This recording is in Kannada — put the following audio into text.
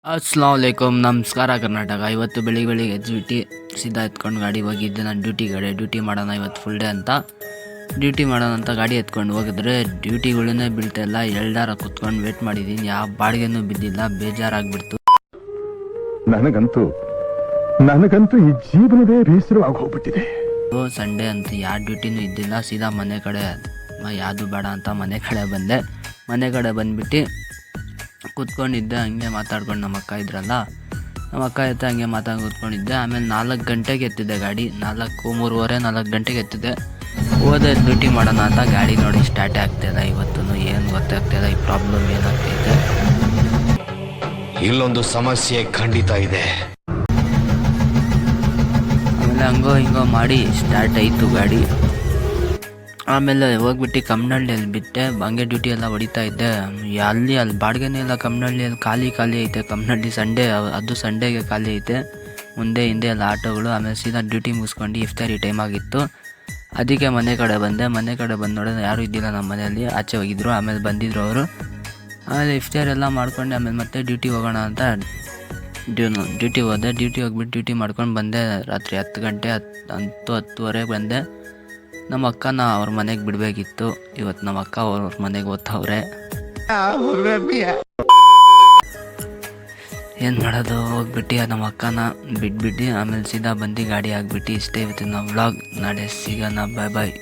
ಅಸ್ಸಲಾಮುಅಲೈಕುಮ್. ನಮಸ್ಕಾರ ಕರ್ನಾಟಕ. ಇವತ್ತು ಬೆಳಿಗ್ಗೆ ಎದ್ಬಿಟ್ಟು ಸೀದಾ ಎತ್ಕೊಂಡು ಗಾಡಿ ಹೋಗಿದ್ದೆ ನಾನು ಡ್ಯೂಟಿ ಮಾಡೋಣ ಇವತ್ತು ಫುಲ್ ಡೇ ಅಂತ. ಡ್ಯೂಟಿ ಮಾಡೋಣ ಅಂತ ಗಾಡಿ ಎತ್ಕೊಂಡು ಹೋಗಿದ್ರೆ ಡ್ಯೂಟಿಗಳನ್ನೇ ಬೀಳ್ತಾಯಿಲ್ಲ. ಎಲ್ಡಾರ ಕುತ್ಕೊಂಡು ವೇಟ್ ಮಾಡಿದ್ದೀನಿ, ಯಾವ ಬಾಡಿಗೆನೂ ಬಿದ್ದಿಲ್ಲ. ಬೇಜಾರಾಗ್ಬಿಡ್ತು ನನಗಂತೂ ಈ ಜೀವನವೇ ಬೇಸರವಾಗಿ ಹೋಗ್ಬಿಟ್ಟಿದೆ. ಸಂಡೇ ಅಂತ ಯಾವ ಡ್ಯೂಟಿನೂ ಇದ್ದಿಲ್ಲ. ಸೀದಾ ಮನೆ ಕಡೆ ಯಾವುದು ಬೇಡ ಅಂತ ಮನೆ ಕಡೆ ಬಂದೆ. ಮನೆ ಕಡೆ ಬಂದ್ಬಿಟ್ಟು ಕೂತ್ಕೊಂಡಿದ್ದೆ, ಹಂಗೆ ಮಾತಾಡ್ಕೊಂಡು ನಮ್ಮ ಅಕ್ಕ ಇದ್ರಲ್ಲ, ನಮ್ಮ ಅಕ್ಕ ಜೊತೆ ಹಂಗೆ ಮಾತಾಡಿ ಕೂತ್ಕೊಂಡಿದ್ದೆ. ಆಮೇಲೆ 4 ಗಂಟೆಗೆ ಎತ್ತಿದ್ದೆ ಗಾಡಿ. 4 ಗಂಟೆಗೆ ಎತ್ತಿದ್ದೆ. ಹೋದೆ ಡ್ಯೂಟಿ ಮಾಡೋಣ ಅಂತ. ಗಾಡಿ ನೋಡಿ ಸ್ಟಾರ್ಟೇ ಆಗ್ತಾಯಿಲ್ಲ. ಇವತ್ತು ಏನು ಗೊತ್ತಾಗ್ತಾಯಿಲ್ಲ, ಈ ಪ್ರಾಬ್ಲಮ್ ಏನಾಗ್ತೈತೆ. ಇಲ್ಲೊಂದು ಸಮಸ್ಯೆ ಖಂಡಿತ ಇದೆ. ಆಮೇಲೆ ಹಂಗೋ ಹಿಂಗೋ ಮಾಡಿ ಸ್ಟಾರ್ಟ್ ಆಯಿತು ಗಾಡಿ. ಆಮೇಲೆ ಹೋಗ್ಬಿಟ್ಟು ಕಮ್ಮನಹಳ್ಳಿಯಲ್ಲಿ ಬಿಟ್ಟೆ. ಹಂಗೆ ಡ್ಯೂಟಿ ಎಲ್ಲ ಹೊಡಿತಾ ಇದ್ದೆ. ಅಲ್ಲಿ ಬಾಡಿಗೆನೇ ಇಲ್ಲ ಕಮ್ಮನಹಳ್ಳಿಯಲ್ಲಿ. ಖಾಲಿ ಐತೆ ಕಮ್ಮನಹಳ್ಳಿ. ಅದು ಸಂಡೇಗೆ ಖಾಲಿ ಐತೆ. ಮುಂದೆ ಹಿಂದೆ ಎಲ್ಲ ಆಟೋಗಳು. ಆಮೇಲೆ ಸೀದಾ ಡ್ಯೂಟಿ ಮುಗಿಸ್ಕೊಂಡು ಇಫ್ತಾರಿ ಟೈಮ್ ಆಗಿತ್ತು. ಅದಕ್ಕೆ ಮನೆ ಕಡೆ ಬಂದೆ. ಮನೆ ಕಡೆ ಬಂದು ನೋಡಿದ್ರೆ ಯಾರೂ ಇದ್ದಿಲ್ಲ ನಮ್ಮ ಮನೆಯಲ್ಲಿ, ಆಚೆ ಹೋಗಿದ್ರು. ಆಮೇಲೆ ಬಂದಿದ್ರು ಅವರು. ಆಮೇಲೆ ಇಫ್ತಾರಿ ಎಲ್ಲ ಮಾಡ್ಕೊಂಡು ಆಮೇಲೆ ಮತ್ತೆ ಡ್ಯೂಟಿ ಹೋಗೋಣ ಅಂತ ಡ್ಯೂಟಿ ಹೋದೆ. ಹೋಗ್ಬಿಟ್ಟು ಡ್ಯೂಟಿ ಮಾಡ್ಕೊಂಡು ಬಂದೆ. ರಾತ್ರಿ 10 ಗಂಟೆ 10:30 ಬಂದೆ. ನಮ್ಮ ಅಕ್ಕನ ಅವ್ರ ಮನೆಗೆ ಬಿಡಬೇಕಿತ್ತು. ಇವತ್ತು ನಮ್ಮ ಅಕ್ಕ ಅವ್ರ ಮನೆಗೆ ಓದ್ತವ್ರೆ. ಏನು ಮಾಡೋದು, ಹೋಗ್ಬಿಟ್ಟು ನಮ್ಮ ಅಕ್ಕನ ಬಿಟ್ಬಿಟ್ಟು ಆಮೇಲೆ ಸೀದಾ ಬಂದು ಗಾಡಿ ಆಗಿಬಿಟ್ಟು ಇಷ್ಟೇ ಇವತ್ತಿನ ವ್ಲಾಗ್. ನಾಳೆ ಸಿಗೋಣ. ಬಾಯ್.